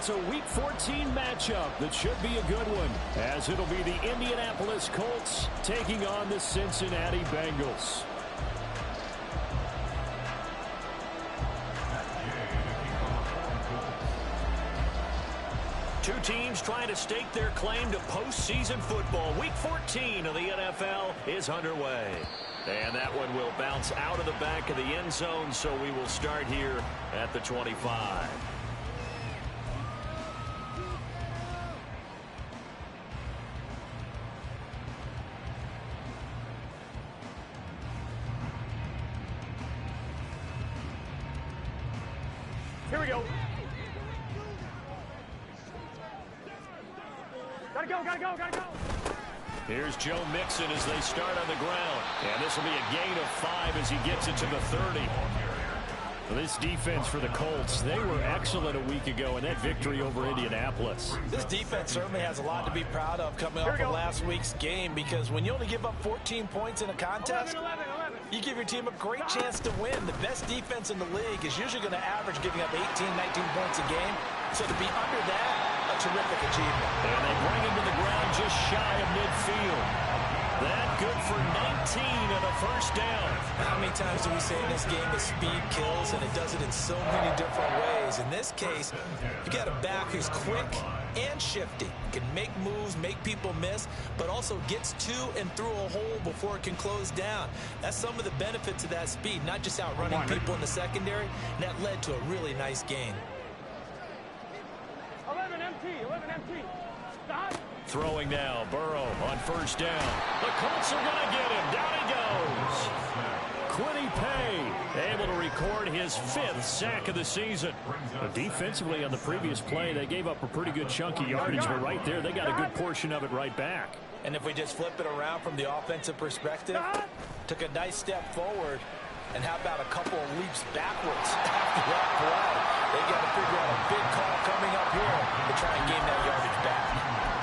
it's a Week 14 matchup that should be a good one, as it'll be the Indianapolis Colts taking on the Cincinnati Bengals. Two teams trying to stake their claim to postseason football. Week 14 of the NFL is underway. And that one will bounce out of the back of the end zone, so we will start here at the 25. Here we go. Gotta go. Here's Joe Mixon as they start on the ground. And this will be a gain of 5 as he gets it to the 30. This defense for the Colts, they were excellent a week ago in that victory over Indianapolis. This defense certainly has a lot to be proud of coming off of last week's game, because when you only give up 14 points in a contest, 11. You give your team a great chance to win. The best defense in the league is usually going to average giving up 18, 19 points a game. So to be under that, a terrific achievement. And they bring him to the ground just shy of midfield. That good for 19 and a first down. How many times do we say in this game that speed kills, and it does it in so many different ways? In this case, you got a back who's quick and shifty, can make moves, make people miss, but also gets to and through a hole before it can close down. That's some of the benefits of that speed, not just outrunning people in the secondary, and that led to a really nice gain. 11 MT. Stop. Throwing now, Burrow on first down. The Colts are going to get him. Down he goes. Quiddy Pay able to record his 5th sack of the season. Defensively on the previous play, they gave up a pretty good chunk of yardage, but right there, they got a good portion of it right back. And if we just flip it around from the offensive perspective, took a nice step forward, and how about a couple of leaps backwards after that play? They got to figure out a big call coming up here to try and gain that yardage back.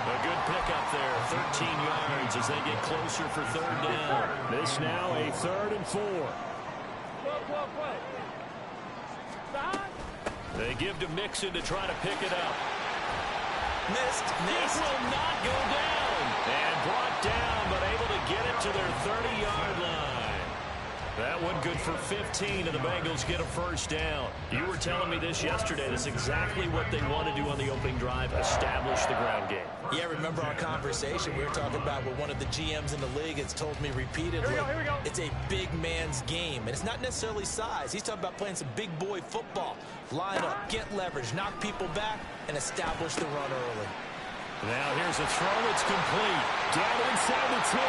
A good pickup there, 13 yards as they get closer for third down. This now a 3rd and 4. They give to Mixon to try to pick it up. Missed. It will not go down. And brought down, but able to get it to their 30-yard line. That one good for 15, and the Bengals get a first down. You were telling me this yesterday. That's exactly what they want to do on the opening drive, establish the ground game. Yeah, remember our conversation we were talking about with one of the GMs in the league has told me repeatedly. Here we go. It's a big man's game, and it's not necessarily size. He's talking about playing some big boy football. Line up, get leverage, knock people back, and establish the run early. Now here's a throw. It's complete. Down inside the 10.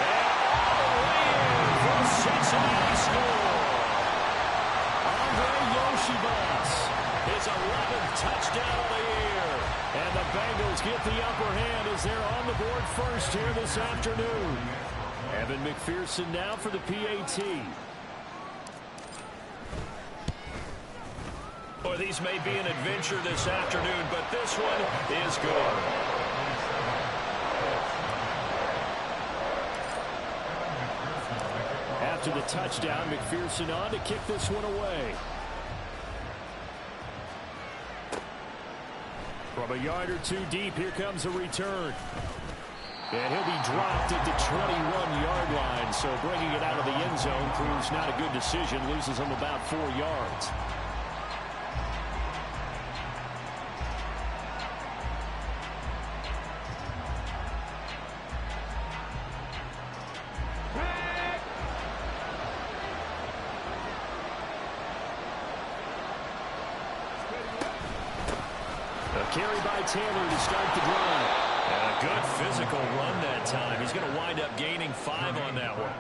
And all the way in for a Cincinnati score. Andre Yoshibas, his 11th touchdown of the year. And the Bengals get the upper hand as they're on the board first here this afternoon. Evan McPherson now for the PAT. Boy, these may be an adventure this afternoon, but this one is good. After the touchdown, McPherson on to kick this one away. From a yard or two deep, here comes a return. And he'll be dropped at the 21-yard line, so bringing it out of the end zone proves not a good decision, loses him about 4 yards. Carry by Taylor to start the drive. And a good physical run that time. He's going to wind up gaining 5 on that one.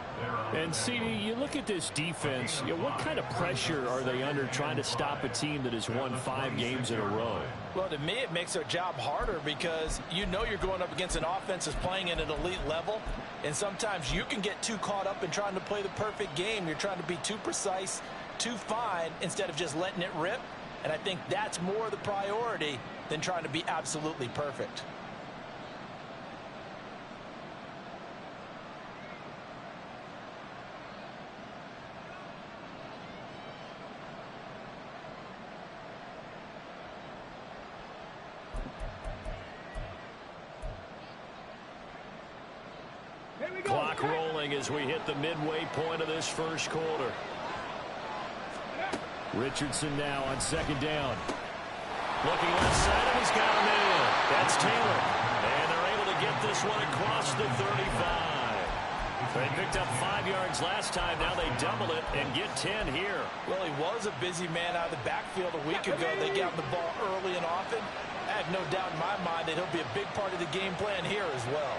And, CD, you look at this defense, what kind of pressure are they under trying to stop a team that has won 5 games in a row? Well, to me, it makes their job harder because you know you're going up against an offense that's playing at an elite level, and sometimes you can get too caught up in trying to play the perfect game. You're trying to be too precise, too fine, instead of just letting it rip. And I think that's more the priority than trying to be absolutely perfect. Clock rolling as we hit the midway point of this first quarter. Richardson now on second down. Looking left side, and he's got a man. That's Taylor. And they're able to get this one across the 35. They picked up 5 yards last time. Now they double it and get 10 here. Well, he was a busy man out of the backfield a week ago. They got the ball early and often. I have no doubt in my mind that he'll be a big part of the game plan here as well.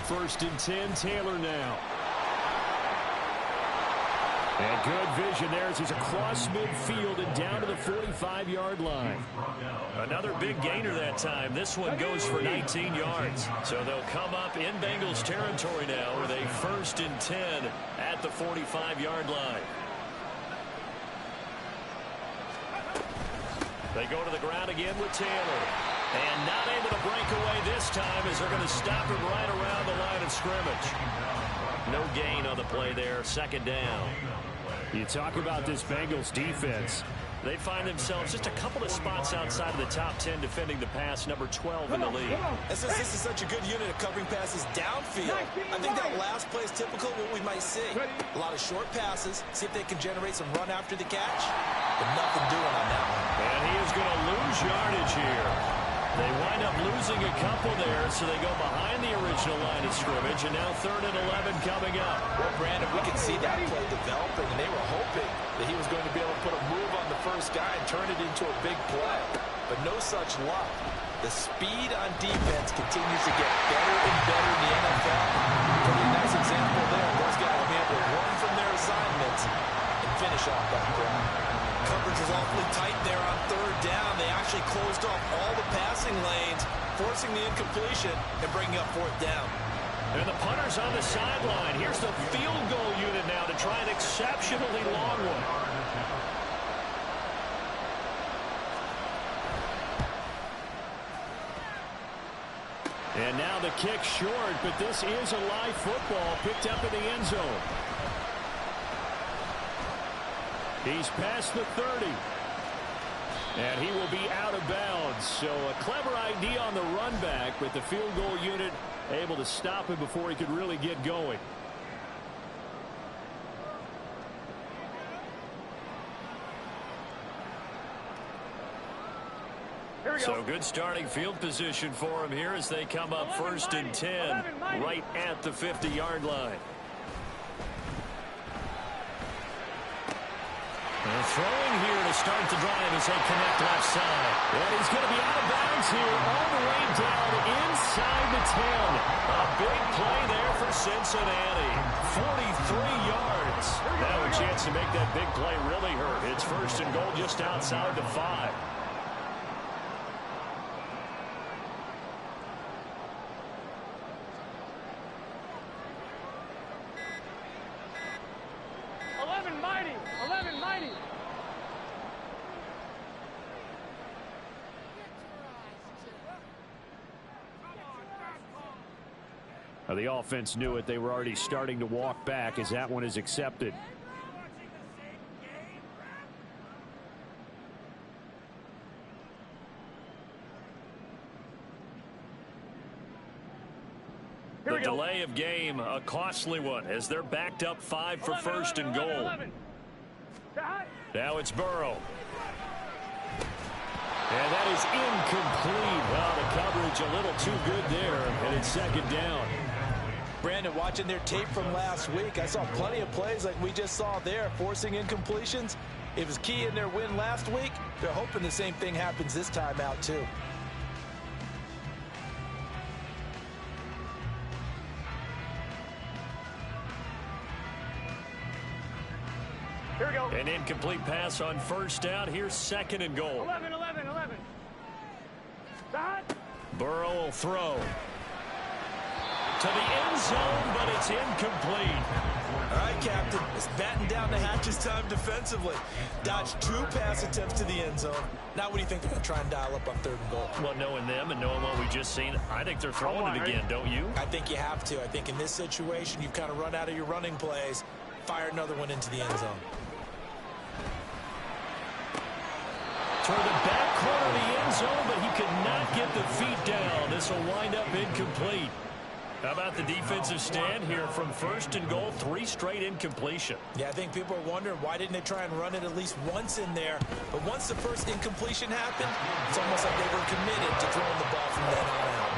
1st and 10, Taylor now. And good vision there as he's across midfield and down to the 45-yard line. Another big gainer that time. This one goes for 19 yards. So they'll come up in Bengals territory now with a 1st and 10 at the 45-yard line. They go to the ground again with Taylor. And not able to break away this time as they're going to stop him right around the line of scrimmage. No gain on the play there. 2nd down. You talk about this Bengals defense. They find themselves just a couple of spots outside of the top 10 defending the pass, number 12 in the league. And since this is such a good unit of covering passes downfield, I think that last play is typical of what we might see. A lot of short passes, see if they can generate some run after the catch, but nothing doing on that one. And he is going to lose yardage here. They wind up losing a couple there, so they go behind the original line of scrimmage, and now 3rd and 11 coming up. Well, Brandon, we can see that play developing, and they were hoping that he was going to be able to put a move on the first guy and turn it into a big play. But no such luck. The speed on defense continues to get better and better in the NFL. Pretty nice example there. Those guys will be able to run from their assignments and finish off that play. Coverage was awfully tight there on 3rd down. They actually closed off all the passing lanes, forcing the incompletion and bringing up 4th down. And the punter's on the sideline. Here's the field goal unit now to try an exceptionally long one. And now the kick short, but this is a live football picked up in the end zone. He's past the 30. And he will be out of bounds. So a clever idea on the run back, but the field goal unit able to stop him before he could really get going. So good starting field position for him here as they come up 1st and 10 right at the 50-yard line. And throwing here to start the drive as they connect left side. And he's going to be out of bounds here all the way down inside the 10. A big play there for Cincinnati. 43 yards. Now a chance to make that big play really hurt. It's 1st and goal just outside the 5. The offense knew it. They were already starting to walk back as that one is accepted. The delay of game, a costly one, as they're backed up 5 for 1st and goal. Now it's Burrow. And that is incomplete. Well, the coverage a little too good there, and it's 2nd down. Brandon, watching their tape from last week, I saw plenty of plays like we just saw there, forcing incompletions. It was key in their win last week. They're hoping the same thing happens this time out, too. Here we go. An incomplete pass on 1st down. Here's 2nd and goal. 11. Stop. Burrow will throw to the end zone, but it's incomplete. All right, Captain. It's batten down the hatches time defensively. Dodged 2 pass attempts to the end zone. Now what do you think they're going to try and dial up on 3rd and goal? Well, knowing them and knowing what we just seen, I think they're throwing it again, don't you? I think you have to. I think in this situation, you've kind of run out of your running plays. Fire another one into the end zone. Toward the back corner of the end zone, but he could not get the feet down. This will wind up incomplete. How about the defensive stand here from 1st and goal, 3 straight incompletion? Yeah, I think people are wondering why didn't they try and run it at least once in there. But once the first incompletion happened, it's almost like they were committed to throwing the ball from then on out.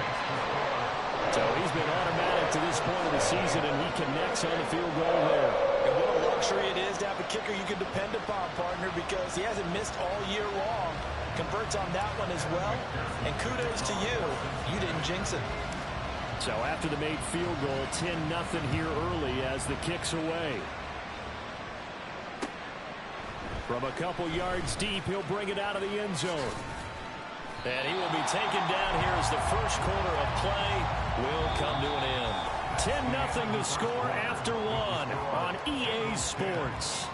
So he's been automatic to this point of the season, and he connects on the field goal there. And what a luxury it is to have a kicker you can depend upon, partner, because he hasn't missed all year long. Converts on that one as well. And kudos to you. You didn't jinx it. So after the made field goal, 10-0 here early as the kick's away. From a couple yards deep, he'll bring it out of the end zone. And he will be taken down here as the first quarter of play will come to an end. 10-0 the score after 1 on EA Sports.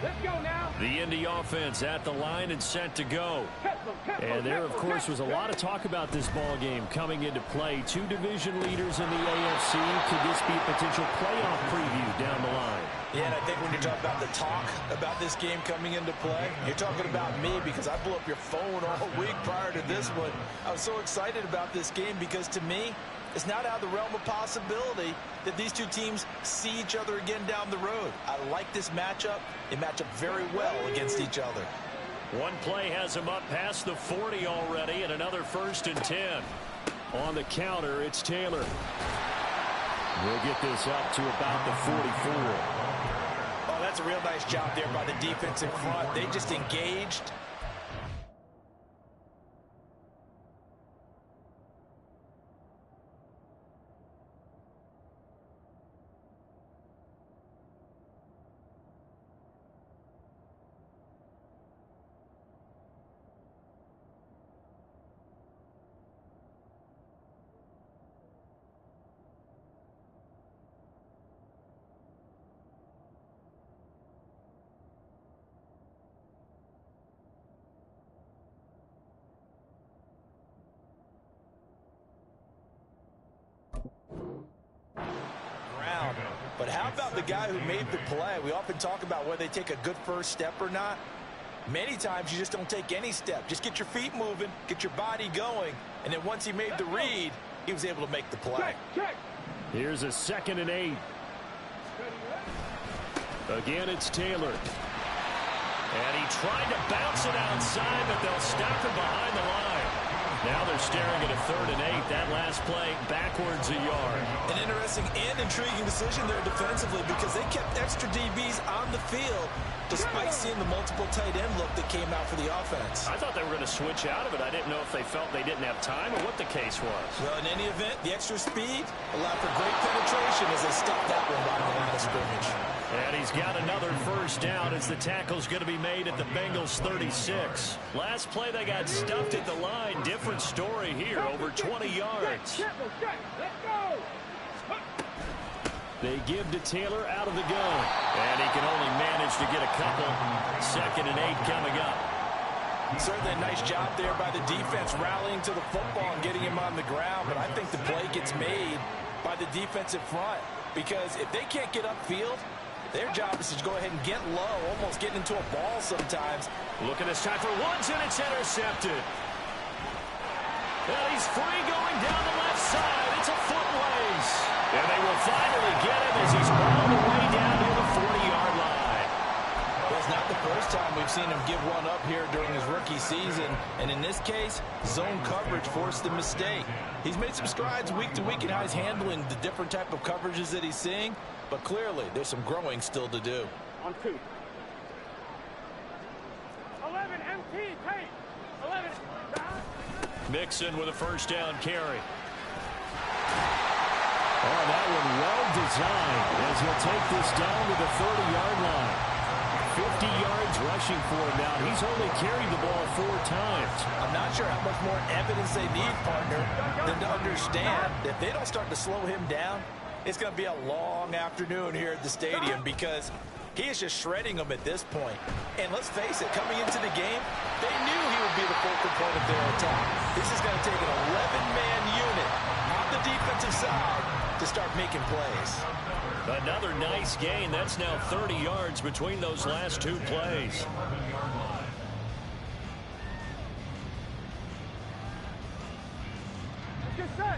Let's go now. The Indy offense at the line and set to go. And there, of course, was a lot of talk about this ball game coming into play. 2 division leaders in the AFC. Could this be a potential playoff preview down the line? Yeah, and I think when you talk about the talk about this game coming into play, you're talking about me because I blew up your phone all week prior to this one. I was so excited about this game because, to me, it's not out of the realm of possibility that these two teams see each other again down the road. I like this matchup. They match up very well against each other. One play has him up past the 40 already, and another 1st and 10. On the counter, it's Taylor. We'll get this up to about the 44. Oh, that's a real nice job there by the defense in front. They just engaged. But how about the guy who made the play? We often talk about whether they take a good first step or not. Many times you just don't take any step. Just get your feet moving, get your body going, and then once he made the read, he was able to make the play. Here's a 2nd and 8. Again, it's Taylor. And he tried to bounce it outside, but they'll stop him behind the line. Now they're staring at a 3rd and 8. That last play backwards a yard. An interesting and intriguing decision there defensively because they kept extra DBs on the field despite seeing the multiple tight end look that came out for the offense. I thought they were going to switch out of it. I didn't know if they felt they didn't have time or what the case was. Well, in any event, the extra speed allowed for great penetration as they stopped that one by the line of scrimmage. And he's got another 1st down as the tackle's going to be made at the Bengals 36. Last play they got stuffed at the line. Different story here, over 20 yards. They give to Taylor out of the gun. And he can only manage to get a couple. 2nd and 8 coming up. Certainly a nice job there by the defense rallying to the football and getting him on the ground. But I think the play gets made by the defensive front. Because if they can't get upfield, their job is to go ahead and get low, almost getting into a ball sometimes. Looking this time for Woods, and it's intercepted. And he's free going down the left side. It's a foot race. And they will finally get him as he's all the way down to the 40-yard line. Well, it's not the first time we've seen him give one up here during his rookie season. And in this case, zone coverage forced the mistake. He's made some strides week to week in how he's handling the different type of coverages that he's seeing. But clearly, there's some growing still to do. On 2. 11 MT tape. 11. Mixon with a 1st down carry. Oh, that one well designed as he'll take this down to the 30-yard line. 50 yards rushing for him now. He's only carried the ball 4 times. I'm not sure how much more evidence they need, partner, than to understand that if they don't start to slow him down, it's going to be a long afternoon here at the stadium because he is just shredding them at this point. And let's face it, coming into the game, they knew he would be the focal point of their attack. This is going to take an 11-man unit on the defensive side to start making plays. Another nice gain. That's now 30 yards between those last two plays.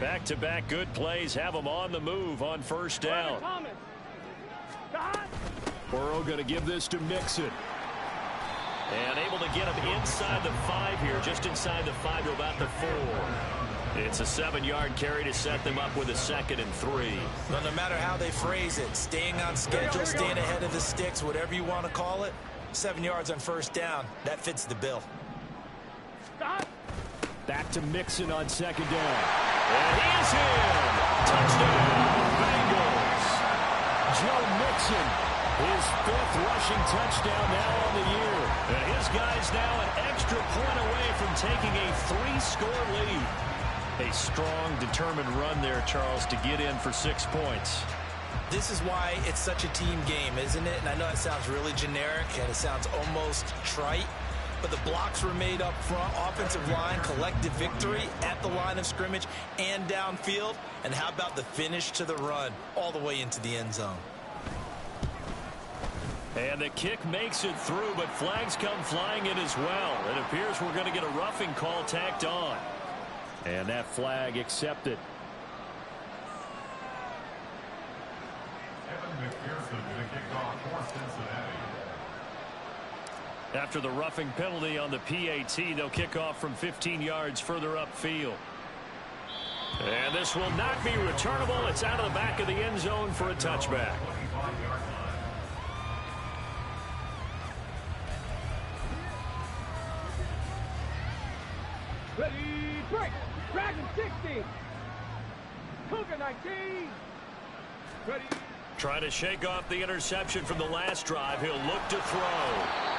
Back-to-back good plays have them on the move on first down. Burrow going to give this to Mixon. And able to get him inside the 5 here, just inside the 5 to about the 4. It's a 7-yard carry to set them up with a 2nd and 3. Well, no matter how they phrase it, staying on schedule, staying ahead of the sticks, whatever you want to call it, 7 yards on first down, that fits the bill. Back to Mixon on 2nd down. And he is in. Touchdown, Bengals. Joe Mixon, his 5th rushing touchdown now on the year. And his guy's now an extra point away from taking a 3-score lead. A strong, determined run there, Charles, to get in for 6 points. This is why it's such a team game, isn't it? And I know it sounds really generic and it sounds almost trite, but the blocks were made up front, offensive line, collective victory at the line of scrimmage and downfield. And how about the finish to the run all the way into the end zone? And the kick makes it through, but flags come flying in as well. It appears we're going to get a roughing call tacked on. And that flag accepted. After the roughing penalty on the PAT, they'll kick off from 15 yards further upfield. And this will not be returnable. It's out of the back of the end zone for a touchback. Ready, break. Dragon 60. Cougar 19. Ready. Trying to shake off the interception from the last drive. He'll look to throw.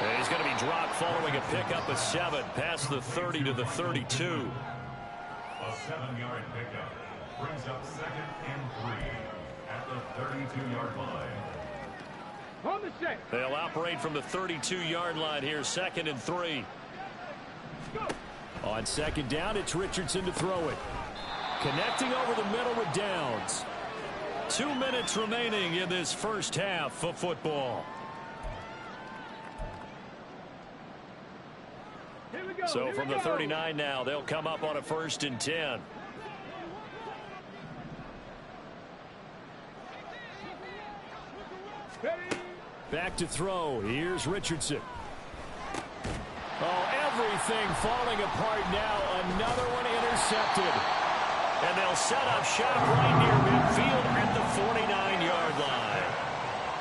And he's going to be dropped following a pickup of 7 past the 30 to the 32. A 7-yard pickup brings up 2nd and 3 at the 32-yard line. On the check. They'll operate from the 32-yard line here, 2nd and 3. Go. On 2nd down, it's Richardson to throw it. Connecting over the middle with Downs. 2 minutes remaining in this first half of football. Here we go. So from the 39 now, they'll come up on a 1st and 10. Ready. Back to throw. Here's Richardson. Oh, everything falling apart now. Another one intercepted. And they'll set up shop right near midfield at the 49-yard line.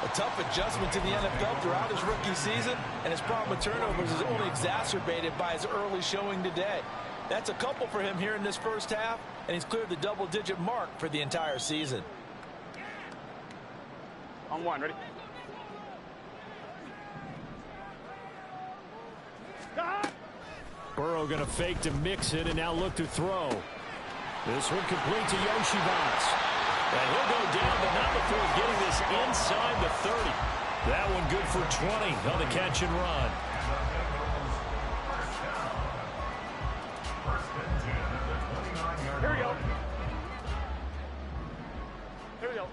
A tough adjustment to the NFL throughout his rookie season, and his problem with turnovers is only exacerbated by his early showing today. That's a couple for him here in this first half, and he's cleared the double-digit mark for the entire season. On 1, ready. Burrow going to fake to Mixon and now look to throw. This one complete to Yoshibas. And he'll go down, but not before getting this inside the 30. That one good for 20 on the catch and run. Here we go. Here we go.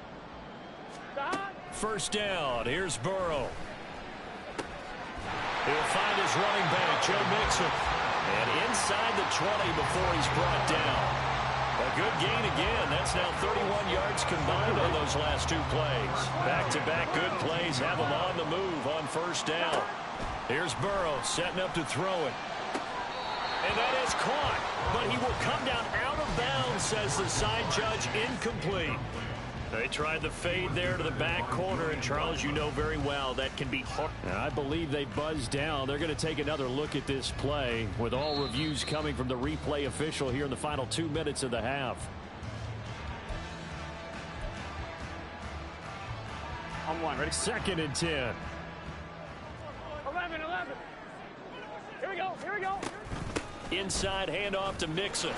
First down. Here's Burrow. He'll find his running back, Joe Mixon. And inside the 20 before he's brought down. A good gain again. That's now 31 yards combined on those last 2 plays. Back-to-back good plays have him on the move on first down. Here's Burrow setting up to throw it. And that is caught. But he will come down out of bounds, says the side judge. Incomplete. They tried the fade there to the back corner, and Charles, you know very well that can be hard. And I believe they buzzed down. They're going to take another look at this play with all reviews coming from the replay official here in the final 2 minutes of the half. On 1, ready. 2nd and 10. 11. Here we go. Here we go. Inside handoff to Mixon.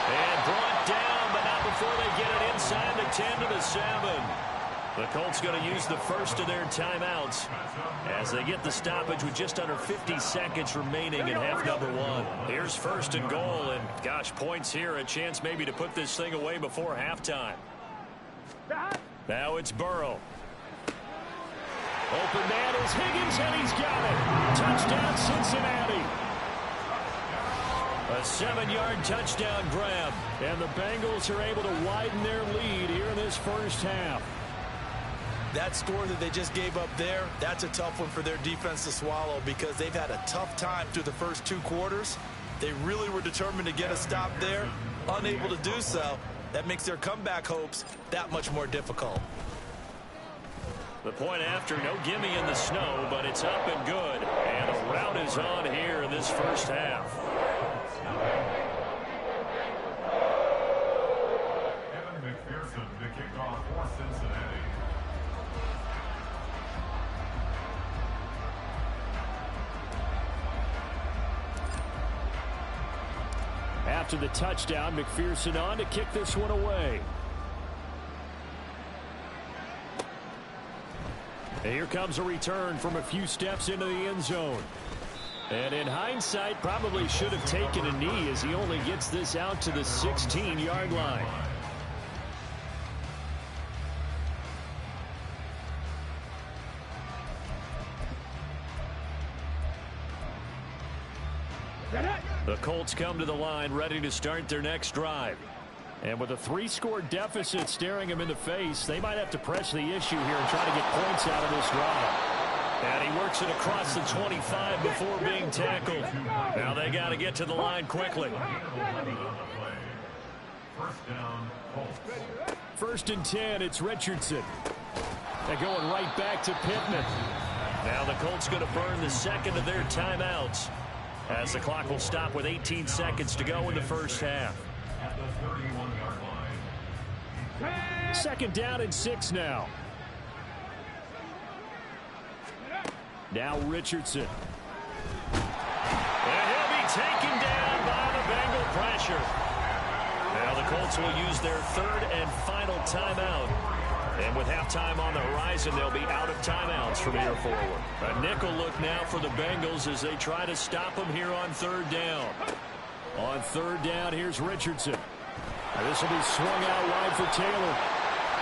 And brought down, but not before they get it inside the 10 to the 7. The Colts going to use the first of their timeouts as they get the stoppage with just under 50 seconds remaining in half number one. Here's first and goal, and gosh, points here, a chance maybe to put this thing away before halftime. Now it's Burrow. Open man is Higgins, and he's got it. Touchdown, Cincinnati. A 7-yard touchdown grab, and the Bengals are able to widen their lead here in this first half. That score that they just gave up there, that's a tough one for their defense to swallow because they've had a tough time through the first 2 quarters. They really were determined to get a stop there, unable to do so. That makes their comeback hopes that much more difficult. The point after, no gimme in the snow, but it's up and good. And a rout is on here in this first half. Evan McPherson to kick off for Cincinnati. After the touchdown, McPherson on to kick this one away. And here comes a return from a few steps into the end zone. And in hindsight, probably should have taken a knee as he only gets this out to the 16-yard line. The Colts come to the line ready to start their next drive. And with a 3-score deficit staring them in the face, they might have to press the issue here and try to get points out of this drive. And he works it across the 25 before being tackled. Now they got to get to the line quickly. First down, Colts. First and 10, it's Richardson. They're going right back to Pittman. Now the Colts going to burn the second of their timeouts, as the clock will stop with 18 seconds to go in the first half. At the 31-yard line. Second down and 6 now. Now Richardson. And he'll be taken down by the Bengal pressure. Now the Colts will use their third and final timeout. And with halftime on the horizon, they'll be out of timeouts from here forward. A nickel look now for the Bengals as they try to stop them here on third down. On third down, here's Richardson. And this will be swung out wide for Taylor.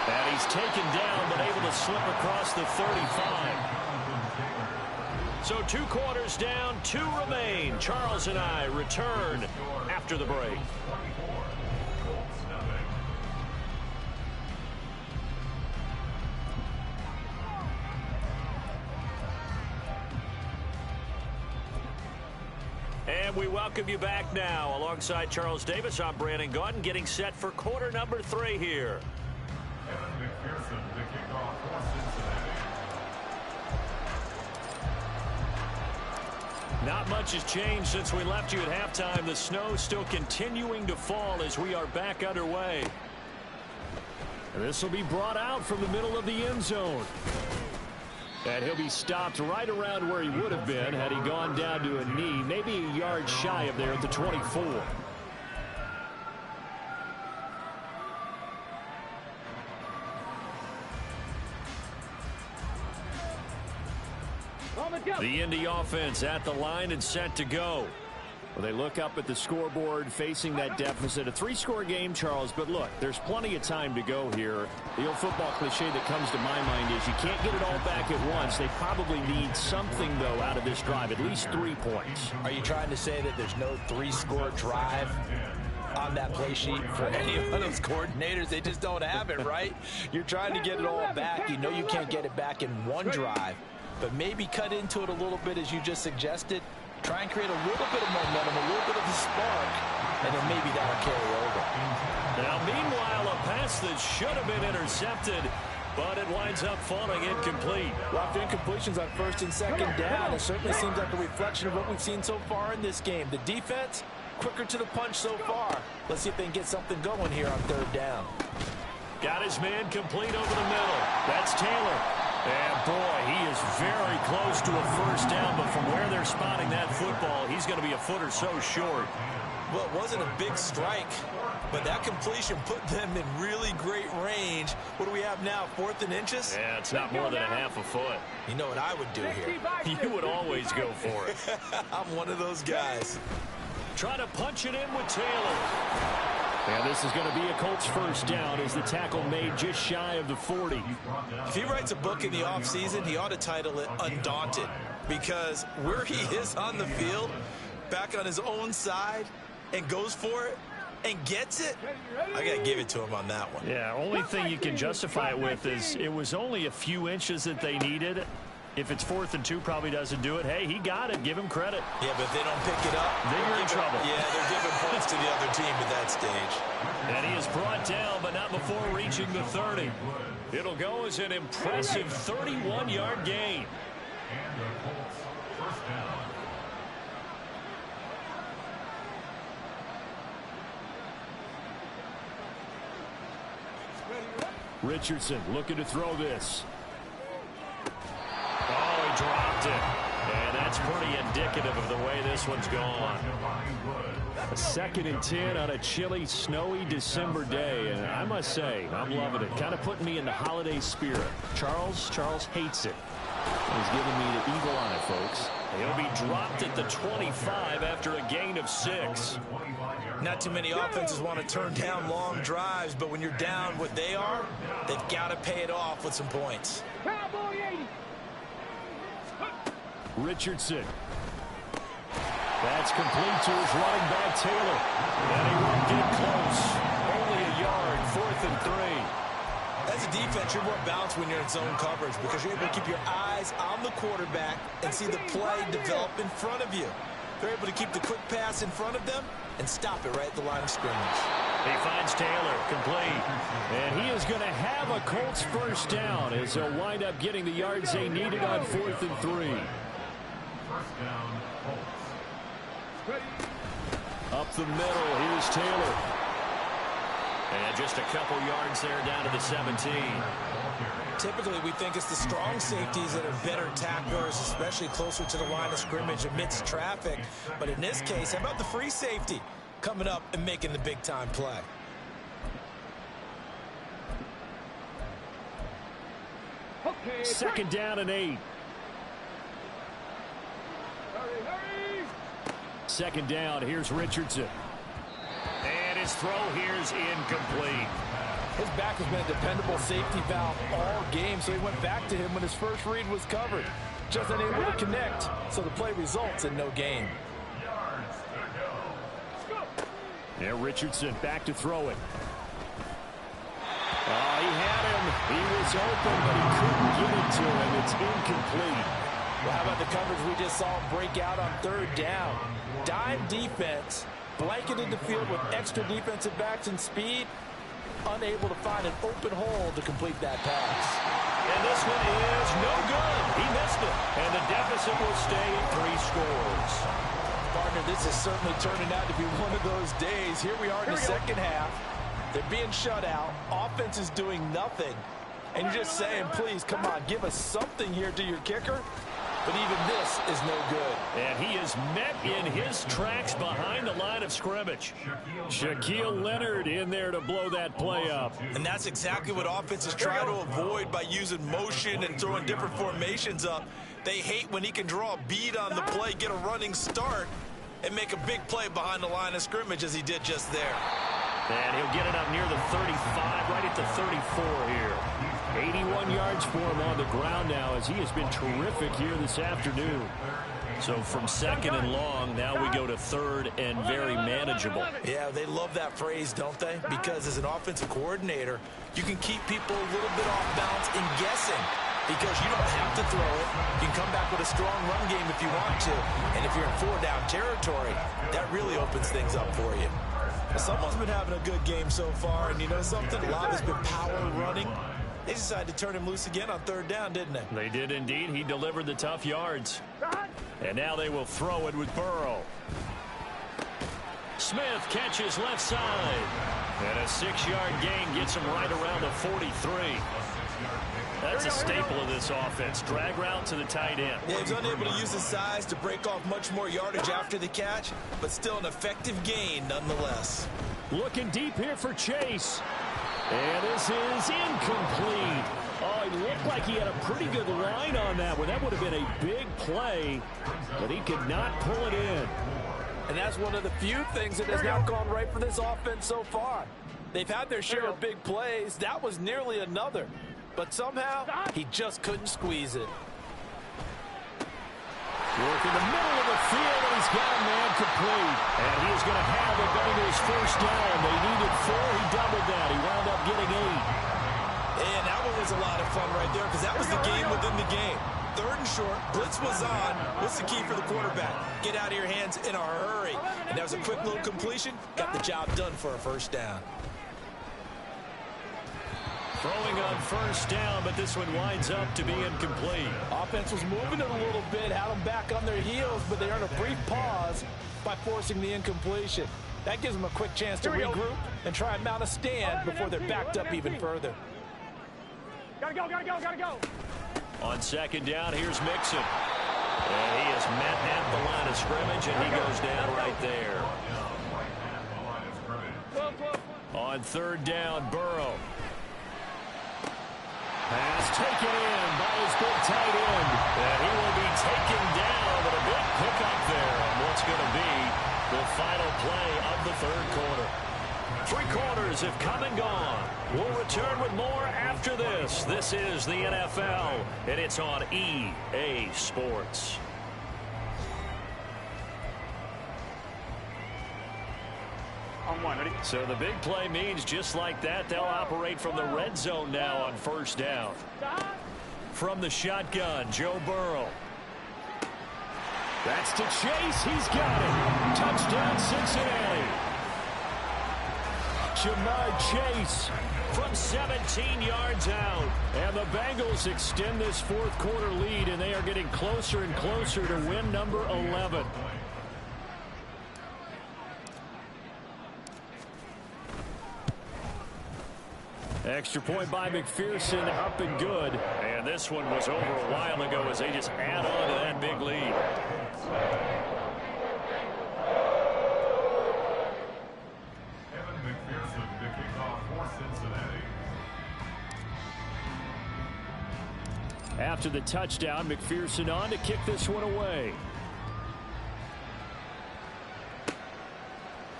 And he's taken down but able to slip across the 35. So 2 quarters down, 2 remain. Charles and I return after the break. And we welcome you back now. Alongside Charles Davis, I'm Brandon Gaudin, getting set for quarter number 3 here. Evan McPherson to kick off for Cincinnati. Not much has changed since we left you at halftime. The snow still continuing to fall as we are back underway. And this will be brought out from the middle of the end zone. And he'll be stopped right around where he would have been had he gone down to a knee, maybe a yard shy of there at the 24. The Indy offense at the line and set to go. Well, they look up at the scoreboard facing that deficit. A 3-score game, Charles, but look, there's plenty of time to go here. The old football cliche that comes to my mind is you can't get it all back at once. They probably need something, though, out of this drive, at least 3 points. Are you trying to say that there's no 3-score drive on that play sheet for any of those coordinators? They just don't have it, right? You're trying to get it all back. You know you can't get it back in one drive, but maybe cut into it a little bit as you just suggested. Try and create a little bit of momentum, a little bit of a spark, and then maybe that'll carry over. Now, meanwhile, a pass that should have been intercepted, but it winds up falling incomplete. Well, after incompletions on first and second down, it certainly seems like a reflection of what we've seen so far in this game. The defense, quicker to the punch so far. Let's see if they can get something going here on third down. Got his man complete over the middle. That's Taylor. And, boy, he is very close to a first down, but from where they're spotting that football, he's going to be a foot or so short. Well, it wasn't a big strike, but that completion put them in really great range. What do we have now, 4th and inches? Yeah, it's not more than a half a foot. You know what I would do here? You would always go for it. I'm one of those guys. Try to punch it in with Taylor. And this is going to be a Colts first down as the tackle made just shy of the 40. If he writes a book in the offseason, he ought to title it Undaunted, because where he is on the field, back on his own side, and goes for it and gets it, I got to give it to him on that one. Yeah, only thing you can justify it with is it was only a few inches that they needed. If it's 4th and 2, probably doesn't do it. Hey, he got it. Give him credit. Yeah, but if they don't pick it up, then you're in trouble. Yeah, they're giving points to the other team at that stage. And he is brought down, but not before reaching the 30. It'll go as an impressive 31-yard gain. And the Colts first down. Richardson looking to throw this. Oh, he dropped it. And that's pretty indicative of the way this one's gone. A 2nd and 10 on a chilly, snowy December day. And I must say, I'm loving it. Kind of putting me in the holiday spirit. Charles hates it. He's giving me the eagle eye, folks. He'll be dropped at the 25 after a gain of 6. Not too many offenses want to turn down long drives, but when you're down what they are, they've got to pay it off with some points. Richardson. That's complete to his running back, Taylor. And he won't get close. Only a yard, 4th and 3. As a defense, you're more balanced when you're in zone coverage because you're able to keep your eyes on the quarterback and see the play develop in front of you. They're able to keep the quick pass in front of them and stop it right at the line of scrimmage. He finds Taylor, complete. And he is going to have a Colts first down as they'll wind up getting the yards they needed on 4th and 3. First down, Colts. Up the middle, here's Taylor. And just a couple yards there down to the 17. Typically, we think it's the strong safeties that are better tacklers, especially closer to the line of scrimmage amidst traffic. But in this case, how about the free safety coming up and making the big-time play? Okay, 2nd down and 8. 2nd down, here's Richardson. And his throw here is incomplete. His back has been a dependable safety valve all game, so he went back to him when his first read was covered. Just unable to connect, so the play results in no gain. Yeah, Richardson back to throw it. He had him. He was open, but he couldn't get it to him. It's incomplete. Well, how about the coverage we just saw him break out on 3rd down? Dime defense, blanketed the field with extra defensive backs and speed, unable to find an open hole to complete that pass. And this one is no good. He missed it. And the deficit will stay at 3 scores. Partner, this is certainly turning out to be one of those days. Here we are in the second half. They're being shut out. Offense is doing nothing. And you're just saying, please, come on, give us something here to your kicker. But even this is no good. And he is met in his tracks behind the line of scrimmage. Shaquille Leonard in there to blow that play up. And that's exactly what offenses try to avoid by using motion and throwing different formations up. They hate when he can draw a bead on the play, get a running start, and make a big play behind the line of scrimmage as he did just there. And he'll get it up near the 35, right at the 34 here. 81 yards for him on the ground now as he has been terrific here this afternoon. So from 2nd and long, now we go to 3rd and very manageable. Yeah, they love that phrase, don't they? Because as an offensive coordinator, you can keep people a little bit off balance in guessing because you don't have to throw it. You can come back with a strong run game if you want to. And if you're in 4-down territory, that really opens things up for you. Someone's been having a good game so far, and you know something? A lot has been power running. They decided to turn him loose again on 3rd down, didn't they? They did indeed. He delivered the tough yards. And now they will throw it with Burrow. Smith catches left side. And a 6-yard gain gets him right around the 43. That's a staple of this offense. Drag route to the tight end. Yeah, he was unable to use his size to break off much more yardage after the catch, but still an effective gain nonetheless. Looking deep here for Chase. And this is incomplete. Oh, he looked like he had a pretty good line on that one. That would have been a big play, but he could not pull it in. And that's one of the few things that has not gone right for this offense so far. They've had their share of big plays. That was nearly another. But somehow, he just couldn't squeeze it. Work in the middle of the field, and he's got a man complete. And he is going to have the Bengals first down. They needed 4. He doubled that. He wound up getting 8. And that one was a lot of fun right there because that was the game within the game. 3rd and short, blitz was on. What's the key for the quarterback? Get out of your hands in a hurry. And that was a quick little completion. Got the job done for a first down. Throwing on first down, but this one winds up to be incomplete. Offense was moving it a little bit, had them back on their heels, but they earned a brief pause by forcing the incompletion. That gives them a quick chance to regroup and try and mount a stand before they're backed up even further. Gotta go, gotta go, gotta go. On second down, here's Mixon. And he is met at the line of scrimmage, and he goes down right there. On 3rd down, Burrow. Pass taken in by his big tight end. And he will be taken down, but a big pickup there on what's going to be the final play of the 3rd quarter. 3 quarters have come and gone. We'll return with more after this. This is the NFL, and it's on EA Sports. So the big play means just like that, they'll operate from the red zone now on first down. From the shotgun, Joe Burrow. That's to Chase. He's got it. Touchdown, Cincinnati. Jamar Chase from 17 yards out. And the Bengals extend this 4th quarter lead, and they are getting closer and closer to win number 11. Extra point by McPherson, up and good. And this one was over a while ago as they just add on to that big lead. Evan McPherson to kick off for Cincinnati. After the touchdown, McPherson on to kick this one away.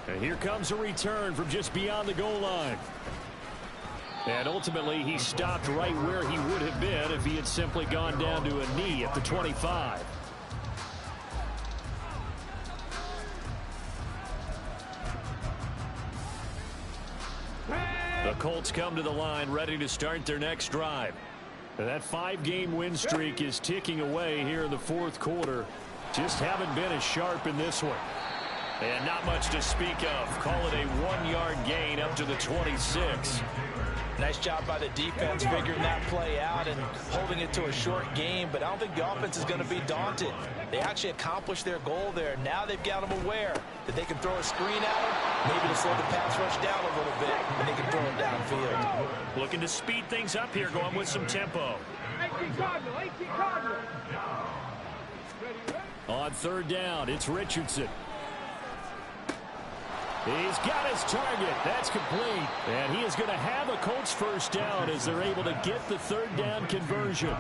And here comes a return from just beyond the goal line. And ultimately, he stopped right where he would have been if he had simply gone down to a knee at the 25. The Colts come to the line ready to start their next drive. And that 5-game win streak is ticking away here in the 4th quarter. Just haven't been as sharp in this one. And not much to speak of. Call it a 1-yard gain up to the 26. Nice job by the defense figuring that play out and holding it to a short game, but I don't think the offense is going to be daunted. They actually accomplished their goal there. Now they've got them aware that they can throw a screen at them, maybe to slow the pass rush down a little bit, and they can throw it downfield. Looking to speed things up here, going with some tempo. 18 Cardinal, 18 Cardinal. On 3rd down, it's Richardson. He's got his target. That's complete. And he is going to have a Colts first down as they're able to get the 3rd down conversion.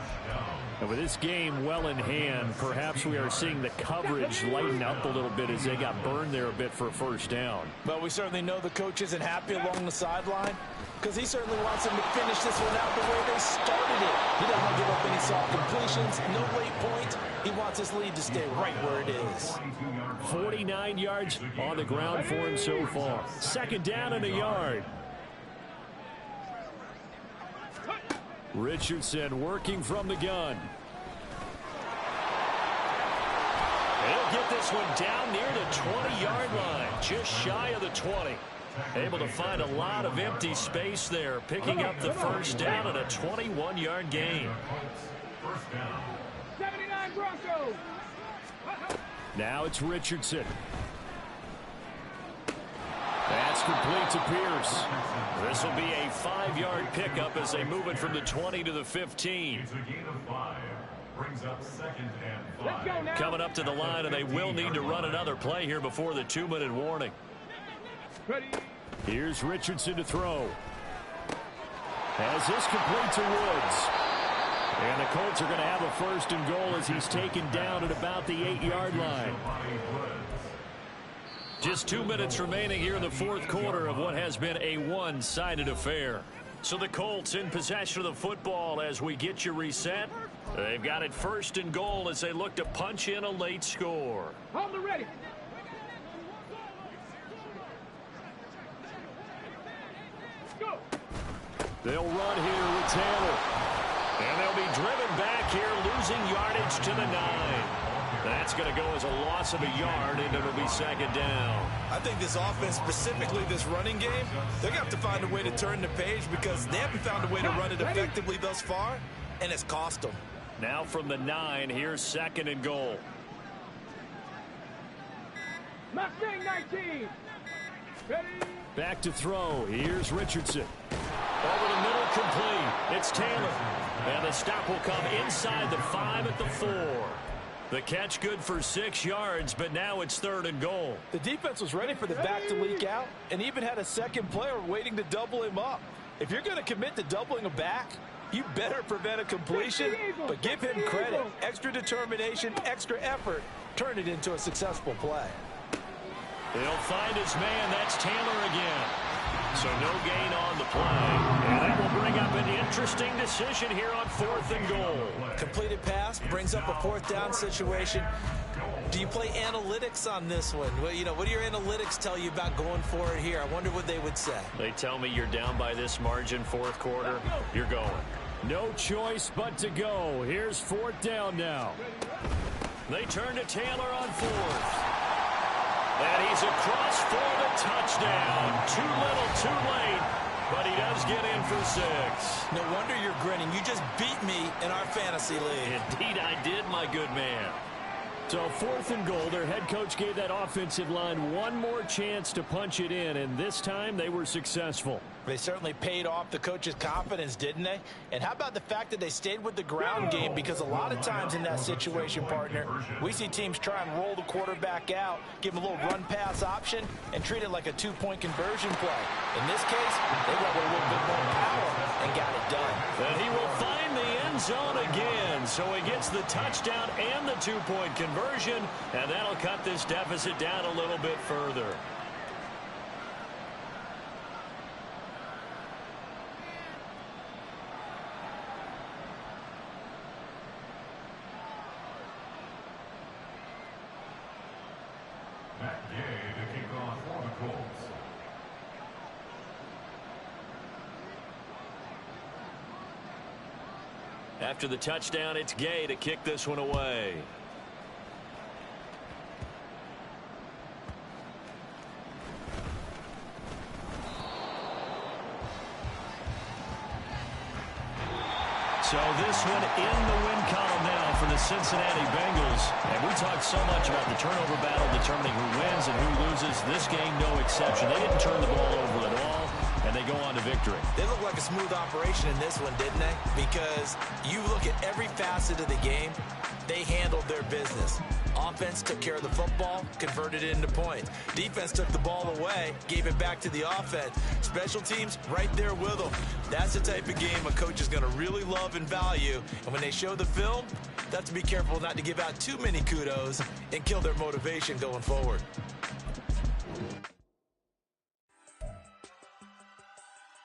And with this game well in hand, perhaps we are seeing the coverage lighten up a little bit as they got burned there a bit for a first down. But we certainly know the coach isn't happy along the sideline because he certainly wants them to finish this one out the way they started it. He doesn't want to give up any soft completions, no late points. He wants his lead to stay right where it is. 49 yards on the ground for him so far. 2nd down and a yard. Richardson working from the gun. He'll get this one down near the 20-yard line, just shy of the 20. Able to find a lot of empty space there, picking up the first down and a 21-yard gain. 79 Broncos. Now it's Richardson. That's complete to Pierce. This will be a 5-yard pickup as they move it from the 20 to the 15. It's a gain of 5. Brings up 2nd and 5. Let's go now. Coming up to the line, and they will need to run another play here before the 2-minute warning. Ready. Here's Richardson to throw. As this complete to Woods. And the Colts are going to have a 1st and goal as he's taken down at about the 8-yard line. Just 2 minutes remaining here in the 4th quarter of what has been a one-sided affair. So the Colts in possession of the football as we get you reset. They've got it 1st and goal as they look to punch in a late score. Hold the ready. Go. They'll run here with Taylor. And they'll be driven back here, losing yardage to the 9. That's going to go as a loss of a yard, and it'll be 2nd down. I think this offense, specifically this running game, they're going to have to find a way to turn the page because they haven't found a way to run it effectively thus far, and it's cost them. Now from the 9, here's 2nd and goal. Mustang 19. Ready. Back to throw. Here's Richardson. Over the middle, complete. It's Taylor. And the stop will come inside the 5 at the 4. The catch good for 6 yards, but now it's 3rd and goal. The defense was ready for the back to leak out and even had a second player waiting to double him up. If you're going to commit to doubling a back, you better prevent a completion, but give him credit. Extra determination, extra effort, turn it into a successful play. They'll find his man. That's Taylor again. So no gain on the play. And that will bring up an interesting decision here on 4th and goal. Completed pass brings up a 4th down situation. Do you play analytics on this one? Well, you know, what do your analytics tell you about going for it here? I wonder what they would say. They tell me you're down by this margin 4th quarter. You're going. No choice but to go. Here's 4th down now. They turn to Taylor on 4th. And he's across for the touchdown. Too little, too late. But he does get in for 6. No wonder you're grinning. You just beat me in our fantasy league. Indeed I did, my good man. So 4th and goal, their head coach gave that offensive line one more chance to punch it in, and this time they were successful. They certainly paid off the coach's confidence, didn't they? And how about the fact that they stayed with the ground game? Because a lot of times in that situation, partner, we see teams try and roll the quarterback out, give him a little run-pass option, and treat it like a 2-point conversion play. In this case, they went with a little bit more power and got it done. And he will find the end zone again. So he gets the touchdown and the 2-point conversion, and that'll cut this deficit down a little bit further. After the touchdown, it's Gay to kick this one away. So this one in the win column now for the Cincinnati Bengals. And we talked so much about the turnover battle determining who wins and who loses. This game, no exception. They didn't turn the ball over at all, and they go on to victory. They look like a smooth operation in this one, didn't they? Because you look at every facet of the game, they handled their business. Offense took care of the football, converted it into points. Defense took the ball away, gave it back to the offense. Special teams right there with them. That's the type of game a coach is going to really love and value. And when they show the film, they have to be careful not to give out too many kudos and kill their motivation going forward.